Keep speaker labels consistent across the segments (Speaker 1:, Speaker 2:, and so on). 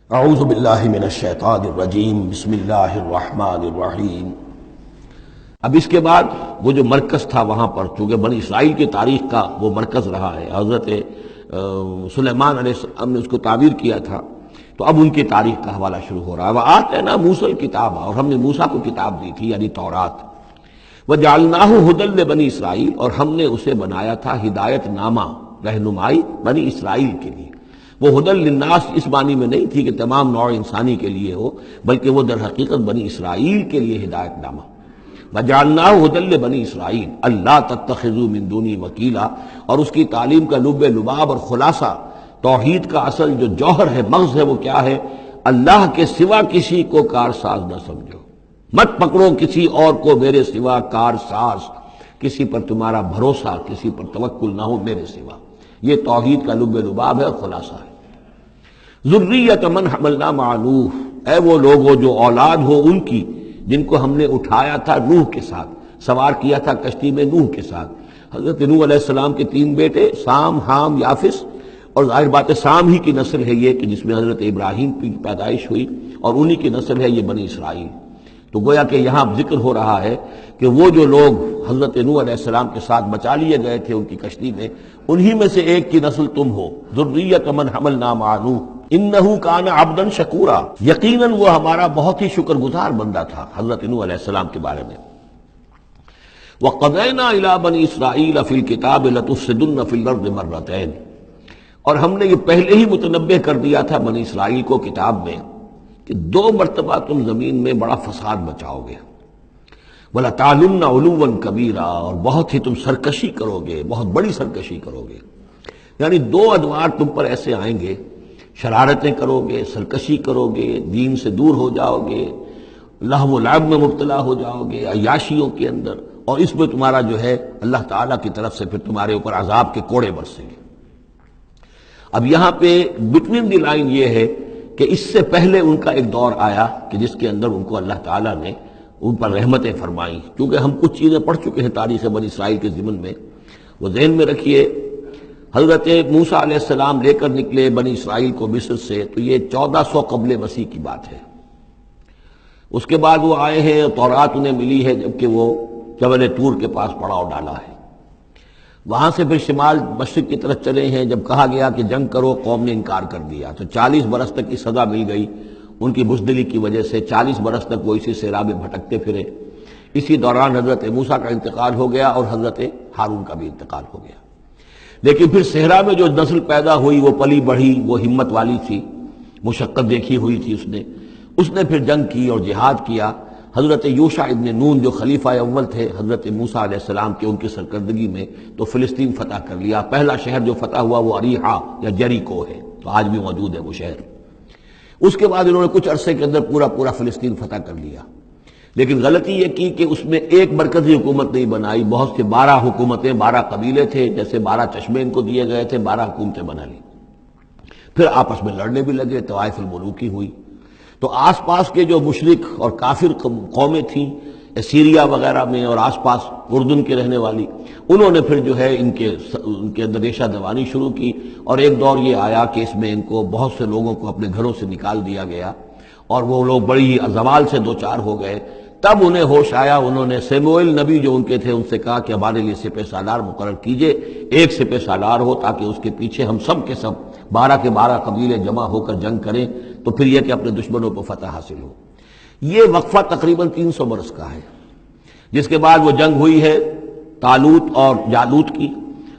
Speaker 1: اعوذ باللہ من الشیطان الرجیم بسم اللہ الرحمن الرحیم۔ اب اس کے بعد وہ جو مرکز تھا وہاں پر، چونکہ بنی اسرائیل کی تاریخ کا وہ مرکز رہا ہے، حضرت سلیمان علیہ السلام نے اس کو تعبیر کیا تھا، تو اب ان کی تاریخ کا حوالہ شروع ہو رہا ہے۔ وآتینا موسیٰ الکتاب، اور ہم نے موسیٰ کو کتاب دی تھی یعنی تورات۔ وجعلناہ ھدی لبنی اسرائیل، اور ہم نے اسے بنایا تھا ہدایت نامہ، رہنمائی بنی اسرائیل کے لیے۔ وہ ھدی للناس اس معنی میں نہیں تھی کہ تمام نوع انسانی کے لیے ہو، بلکہ وہ در حقیقت بنی اسرائیل کے لیے ہدایت نامہ۔ وجعلناہ ھدی لبنی اسرائیل اللہ تتخذوا من دونی وکیلا، اور اس کی تعلیم کا لب لباب اور خلاصہ، توحید کا اصل جو جوہر ہے، مغز ہے، وہ کیا ہے؟ اللہ کے سوا کسی کو کارساز نہ سمجھو، مت پکڑو کسی اور کو میرے سوا کارساز، کسی پر تمہارا بھروسہ، کسی پر توکل نہ ہو میرے سوا۔ یہ توحید کا لب لباب ہے اور خلاصہ ہے۔ ذریۃ من حملنا مع نوح، اے وہ لوگوں جو اولاد ہو ان کی جن کو ہم نے اٹھایا تھا نوح کے ساتھ، سوار کیا تھا کشتی میں نوح کے ساتھ۔ حضرت نوح علیہ السلام کے 3 بیٹے، سام، حام، یافس، اور ظاہر بات ہے سام ہی کی نسل ہے یہ کہ جس میں حضرت ابراہیم کی پیدائش ہوئی، اور انہی کی نسل ہے یہ بنی اسرائیل۔ تو گویا کہ یہاں ذکر ہو رہا ہے کہ وہ جو لوگ حضرت نوح علیہ السلام کے ساتھ بچا لیے گئے تھے ان کی کشتی میں، انہی میں سے ایک کی نسل تم ہو۔ ذریۃ من حملنا مع نوح انہ کان عبدا شکورا، یقیناً وہ ہمارا بہت ہی شکر گزار بندہ تھا حضرت نوح علیہ السلام کے بارے میں۔ وقضینا الی بنی اسرائیل فی الکتاب لتفسدن فی الارض مرتین، اور ہم نے یہ پہلے ہی متنبہ کر دیا تھا بنی اسرائیل کو کتاب میں کہ 2 مرتبہ تم زمین میں بڑا فساد مچاؤ گے۔ وَلَتَعْلُنَّ عُلُوًّا كَبِيرًا، اور بہت ہی تم سرکشی کرو گے، بہت بڑی سرکشی کرو گے۔ یعنی 2 ادوار تم پر ایسے آئیں گے، شرارتیں کرو گے، سرکشی کرو گے، دین سے دور ہو جاؤ گے، لہو و لعب میں مبتلا ہو جاؤ گے، عیاشیوں کے اندر، اور اس میں تمہارا جو ہے اللہ تعالیٰ کی طرف سے پھر تمہارے اوپر عذاب کے کوڑے برسیں گے۔ اب یہاں پہ بٹوین دی لائن یہ ہے کہ اس سے پہلے ان کا ایک دور آیا کہ جس کے اندر ان کو اللہ تعالیٰ نے ان پر رحمتیں فرمائیں، کیونکہ ہم کچھ چیزیں پڑھ چکے ہیں تاریخ بنی اسرائیل کے ضمن میں، وہ ذہن میں رکھیے۔ حضرت موسیٰ علیہ السلام لے کر نکلے بنی اسرائیل کو مصر سے، تو یہ 1400 قبل مسیح کی بات ہے۔ اس کے بعد وہ آئے ہیں، تورات انہیں ملی ہے جبکہ وہ جبل طور کے پاس پڑاؤ ڈالا ہے۔ وہاں سے پھر شمال مشرق کی طرف چلے ہیں، جب کہا گیا کہ جنگ کرو قوم نے انکار کر دیا، تو 40 برس تک کی سزا مل گئی ان کی بزدلی کی وجہ سے۔ 40 برس تک وہ اسی صحرا میں بھٹکتے پھرے۔ اسی دوران حضرت موسیٰ کا انتقال ہو گیا اور حضرت ہارون کا بھی انتقال ہو گیا۔ لیکن پھر صحرا میں جو نسل پیدا ہوئی وہ پلی بڑھی، وہ ہمت والی تھی، مشقت دیکھی ہوئی تھی اس نے پھر جنگ کی اور جہاد کیا۔ حضرت یوشع ابن نون جو خلیفہ اول تھے حضرت موسیٰ علیہ السلام کے، ان کی سرکردگی میں تو فلسطین فتح کر لیا۔ پہلا شہر جو فتح ہوا وہ اریحا یا جریکو ہے، تو آج بھی موجود ہے وہ شہر۔ اس کے بعد انہوں نے کچھ عرصے کے اندر پورا فلسطین فتح کر لیا، لیکن غلطی یہ کی کہ اس میں ایک مرکزی حکومت نہیں بنائی، بہت سے 12 حکومتیں، 12 قبیلے تھے، جیسے 12 چشمے ان کو دیے گئے تھے، 12 حکومتیں بنا لی۔ پھر آپس میں لڑنے بھی لگے، طوائف الملوکی ہوئی۔ تو آس پاس کے جو مشرک اور کافر قومیں تھیں سیریا وغیرہ میں اور آس پاس اردن کے رہنے والی، انہوں نے پھر جو ہے ان کے اندر ریشہ دوانی شروع کی، اور ایک دور یہ آیا کہ اس میں ان کو بہت سے لوگوں کو اپنے گھروں سے نکال دیا گیا، اور وہ لوگ بڑی ہی زوال سے دوچار ہو گئے۔ تب انہیں ہوش آیا، انہوں نے سیموئیل نبی جو ان کے تھے ان سے کہا کہ ہمارے لیے سپہ سالار مقرر کیجئے، ایک سپہ سالار ہو تاکہ اس کے پیچھے ہم سب کے سب 12 کے 12 قبیلے جمع ہو کر جنگ کریں، تو پھر یہ کہ اپنے دشمنوں پر فتح حاصل ہو۔ یہ وقفہ تقریباً 300 برس کا ہے، جس کے بعد وہ جنگ ہوئی ہے طالوت اور جالوت کی،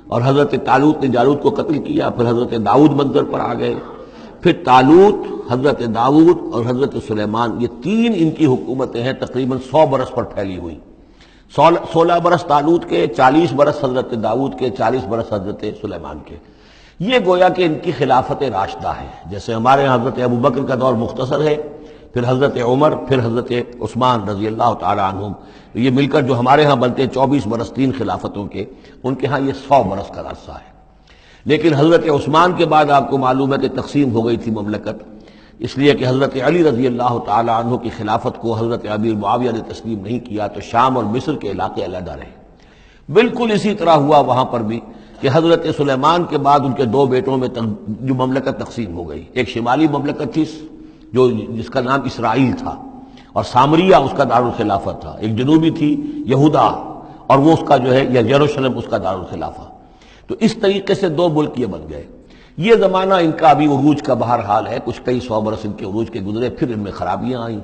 Speaker 1: اور حضرت طالوت نے جالوت کو قتل کیا۔ پھر حضرت داؤد منظر پر آ گئے، پھر طالوت، حضرت داؤد اور حضرت سلیمان، یہ 3 ان کی حکومتیں ہیں تقریباً 100 برس پر پھیلی ہوئی۔ 16 برس طالوت کے، 40 برس حضرت داؤد کے، 40 برس حضرت سلیمان کے۔ یہ گویا کہ ان کی خلافت راشدہ ہے، جیسے ہمارے حضرت ابوبکر کا دور مختصر ہے، پھر حضرت عمر، پھر حضرت عثمان رضی اللہ تعالی عنہم، یہ مل کر جو ہمارے ہاں بنتے ہیں 24 برس 3 خلافتوں کے، ان کے ہاں یہ 100 برس کا عرصہ ہے۔ لیکن حضرت عثمان کے بعد آپ کو معلوم ہے کہ تقسیم ہو گئی تھی مملکت، اس لیے کہ حضرت علی رضی اللہ تعالی عنہ کی خلافت کو حضرت امیر معاویہ نے تسلیم نہیں کیا، تو شام اور مصر کے علاقے علیحدہ رہے۔ بالکل اسی طرح ہوا وہاں پر بھی کہ حضرت سلیمان کے بعد ان کے 2 بیٹوں میں جو مملکت تقسیم ہو گئی، ایک شمالی مملکت تھی جو جس کا نام اسرائیل تھا، اور سامریہ اس کا دارالخلافہ تھا. ایک جنوبی تھی یہودا، اور وہ اس کا جو ہے یا یروشلم اس کا دارالخلافہ. تو اس طریقے سے دو ملک یہ بن گئے. یہ زمانہ ان کا ابھی عروج کا بہرحال ہے، کچھ کئی سو برس ان کے عروج کے گزرے، پھر ان میں خرابیاں آئیں،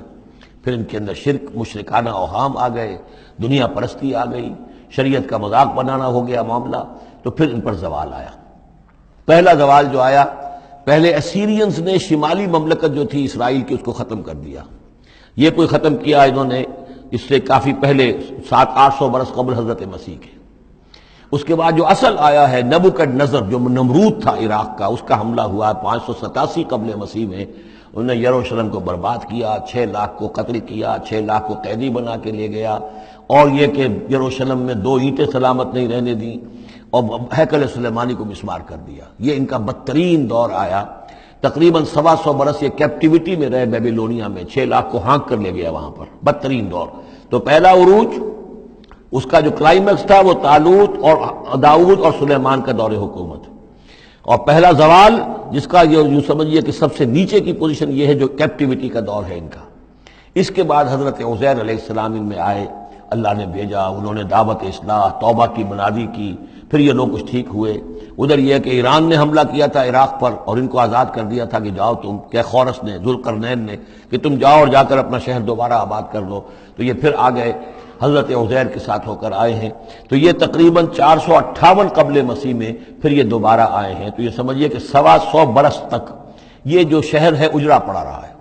Speaker 1: پھر ان کے اندر شرک، مشرکانہ اوہام آ گئے، دنیا پرستی آ گئی، شریعت کا مذاق بنانا ہو گیا معاملہ. تو پھر ان پر زوال آیا. پہلا زوال جو آیا، پہلے اسیرینز نے شمالی مملکت جو تھی اسرائیل کی اس کو ختم کر دیا. یہ کوئی ختم کیا انہوں نے اس سے کافی پہلے 700-800 برس قبل حضرت مسیح کے. اس کے بعد جو اصل آیا ہے نبوکڈنضر جو نمرود تھا عراق کا، اس کا حملہ ہوا 587 قبل مسیح میں. انہوں نے یروشلم کو برباد کیا، 6 لاکھ کو قتل کیا، 6 لاکھ کو قیدی بنا کے لے گیا، اور یہ کہ یروشلم میں 2 اینٹیں سلامت نہیں رہنے دیں، اور ہیکل سلیمانی کو مسمار کر دیا. یہ ان کا بدترین دور آیا. تقریباً 125 برس یہ کیپٹیوٹی میں رہے بیبیلونیا میں، 6 لاکھ کو ہانک کر لے گیا وہاں پر. بدترین دور. تو پہلا عروج اس کا جو کلائمیکس تھا وہ طالوت اور داؤد اور سلیمان کا دور حکومت. اور پہلا زوال جس کا یوں سمجھیے کہ سب سے نیچے کی پوزیشن یہ ہے جو کیپٹیوٹی کا دور ہے ان کا. اس کے بعد حضرت عزیر علیہ السلام ان میں آئے، اللہ نے بھیجا، انہوں نے دعوت اصلاح توبہ کی منادی کی، پھر یہ لوگ کچھ ٹھیک ہوئے. ادھر یہ کہ ایران نے حملہ کیا تھا عراق پر اور ان کو آزاد کر دیا تھا کہ جاؤ تم، کہ خورس نے، ذوالقرنین نے، کہ تم جاؤ اور جا کر اپنا شہر دوبارہ آباد کر لو. تو یہ پھر آ گئے، حضرت عزیر کے ساتھ ہو کر آئے ہیں. تو یہ تقریباً 458 قبل مسیح میں پھر یہ دوبارہ آئے ہیں. تو یہ سمجھیے کہ 125 برس تک یہ جو شہر ہے اجڑا پڑا رہا ہے.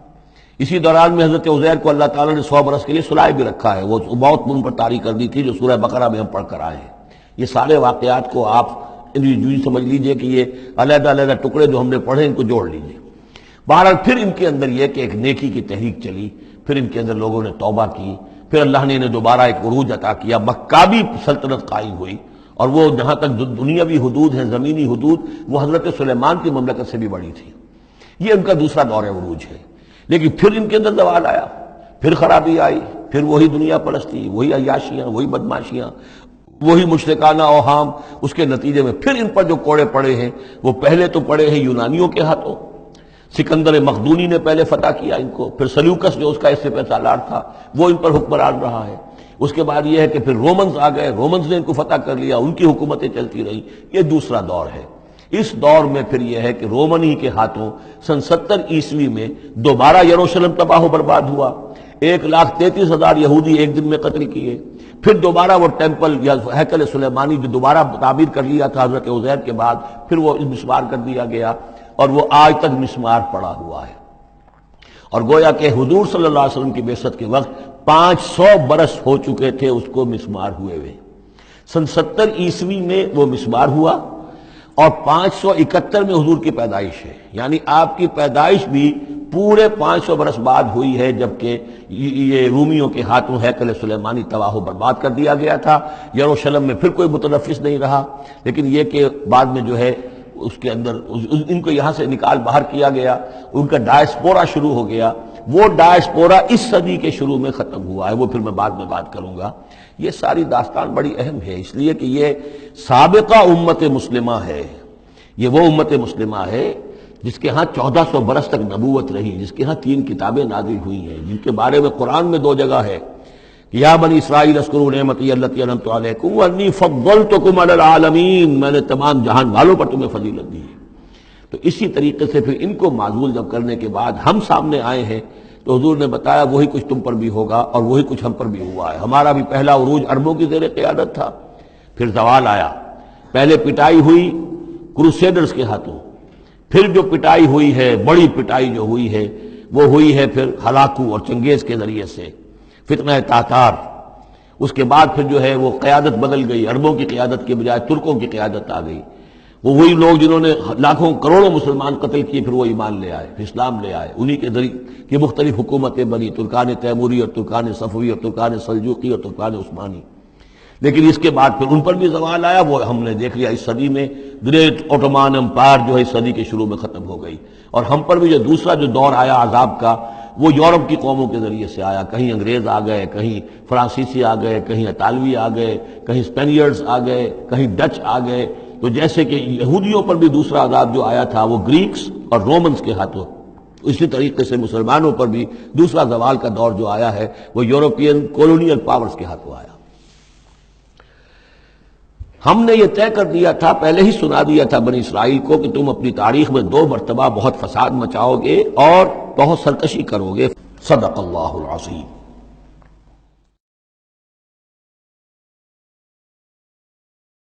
Speaker 1: اسی دوران میں حضرت عزیر کو اللہ تعالیٰ نے 100 برس کے لیے سلائے بھی رکھا ہے. وہ موت ان پر طاری کر دی تھی جو سورہ بقرہ میں ہم پڑھ کر آئے ہیں. یہ سارے واقعات کو آپ یوں سمجھ لیجئے کہ یہ علیحدہ علیحدہ ٹکڑے جو ہم نے پڑھے ان کو جوڑ لیجئے. بہرحال پھر ان کے اندر یہ کہ ایک نیکی کی تحریک چلی، پھر ان کے اندر لوگوں نے توبہ کی، پھر اللہ نے انہیں دوبارہ ایک عروج عطا کیا، مکابی سلطنت قائم ہوئی. اور وہ جہاں تک دنیاوی حدود ہیں، زمینی حدود، وہ حضرت سلیمان کی مملکت سے بھی بڑی تھی. یہ ان کا دوسرا دور عروج ہے. لیکن پھر ان کے اندر زوال آیا، پھر خرابی آئی، پھر وہی دنیا پرستی، وہی عیاشیاں، وہی بدماشیاں، وہی مشرکانہ اوہام. اس کے نتیجے میں پھر ان پر جو کوڑے پڑے ہیں وہ پہلے تو پڑے ہیں یونانیوں کے ہاتھوں. سکندر مقدونی نے پہلے فتح کیا ان کو، پھر سلیوکس جو اس کا اس سے پہ سالار تھا وہ ان پر حکمران رہا ہے. اس کے بعد یہ ہے کہ پھر رومنز آ گئے، رومنز نے ان کو فتح کر لیا، ان کی حکومتیں چلتی رہیں. یہ دوسرا دور ہے. اس دور میں پھر یہ ہے کہ رومن ہی کے ہاتھوں سن 70 عیسوی میں دوبارہ یروشلم تباہ و برباد ہوا. 1,33,000 یہودی ایک دن میں قتل کیے. پھر دوبارہ وہ ٹیمپل یا ہیکل سلیمانی جو دوبارہ تعمیر کر لیا تھا حضرت عزیر کے بعد، پھر وہ مسمار کر دیا گیا، اور وہ آج تک مسمار پڑا ہوا ہے. اور گویا کہ حضور صلی اللہ علیہ وسلم کی بعثت کے وقت 500 برس ہو چکے تھے اس کو مسمار ہوئے ہوئے. سن 70 عیسوی میں وہ مسمار ہوا، اور 571 میں حضور کی پیدائش ہے. یعنی آپ کی پیدائش بھی پورے 500 برس بعد ہوئی ہے، جبکہ یہ رومیوں کے ہاتھوں ہیکل سلیمانی تباہ و برباد کر دیا گیا تھا. یروشلم میں پھر کوئی متنفس نہیں رہا. لیکن یہ کہ بعد میں جو ہے اس کے اندر ان کو یہاں سے نکال باہر کیا گیا، ان کا ڈائسپورا شروع ہو گیا. وہ ڈائسپورا اس صدی کے شروع میں ختم ہوا ہے، وہ پھر میں بعد میں بات کروں گا. یہ ساری داستان بڑی اہم ہے، اس لیے کہ یہ سابقہ امت مسلمہ ہے. یہ وہ امت مسلمہ ہے جس کے ہاں 1400 برس تک نبوت رہی، جس کے ہاں 3 کتابیں نازل ہوئی ہیں، جن کے بارے میں قرآن میں 2 جگہ ہے کہ یا بنی اسرائیل اذکروا نعمتی التی انعمت علیکم وانی فضلتکم علی العالمین، میں نے تمام جہان والوں پر تمہیں فضیلت دی ہے. تو اسی طریقے سے پھر ان کو معزول جب کرنے کے بعد ہم سامنے آئے ہیں تو حضور نے بتایا وہی کچھ تم پر بھی ہوگا اور وہی کچھ ہم پر بھی ہوا ہے. ہمارا بھی پہلا عروج عربوں کی زیر قیادت تھا، پھر زوال آیا. پہلے پٹائی ہوئی کروسیڈرز کے ہاتھوں، پھر جو پٹائی ہوئی ہے، بڑی پٹائی جو ہوئی ہے وہ ہوئی ہے پھر ہلاکو اور چنگیز کے ذریعے سے، فتنہ تاتار. اس کے بعد پھر جو ہے وہ قیادت بدل گئی، عربوں کی قیادت کے بجائے ترکوں کی قیادت آ گئی. وہ وہی لوگ جنہوں نے لاکھوں کروڑوں مسلمان قتل کیے پھر وہ ایمان لے آئے، اسلام لے آئے. انہی کے ذریعے یہ مختلف حکومتیں بنی، ترکان تیموری اور ترکان صفوی اور ترکان سلجوقی اور ترکان عثمانی. لیکن اس کے بعد پھر ان پر بھی زوال آیا. وہ ہم نے دیکھ لیا اس صدی میں گریٹ اوٹومان امپائر جو ہے اس صدی کے شروع میں ختم ہو گئی. اور ہم پر بھی جو دوسرا جو دور آیا عذاب کا وہ یورپ کی قوموں کے ذریعے سے آیا. کہیں انگریز آ گئے، کہیں فرانسیسی آ گئے، کہیں اطالوی آ گئے، کہیں اسپینیئرز آ گئے، کہیں ڈچ آ گئے. تو جیسے کہ یہودیوں پر بھی دوسرا عذاب جو آیا تھا وہ گریکس اور رومنز کے ہاتھوں اسی طریقے سے مسلمانوں پر بھی دوسرا زوال کا دور جو آیا ہے وہ یورپین کولونیل پاورز کے ہاتھوں آیا۔ ہم نے یہ طے کر دیا تھا، پہلے ہی سنا دیا تھا بنی اسرائیل کو کہ تم اپنی تاریخ میں 2 مرتبہ بہت فساد مچاؤ گے اور بہت سرکشی کرو گے۔ صدق اللہ العظیم۔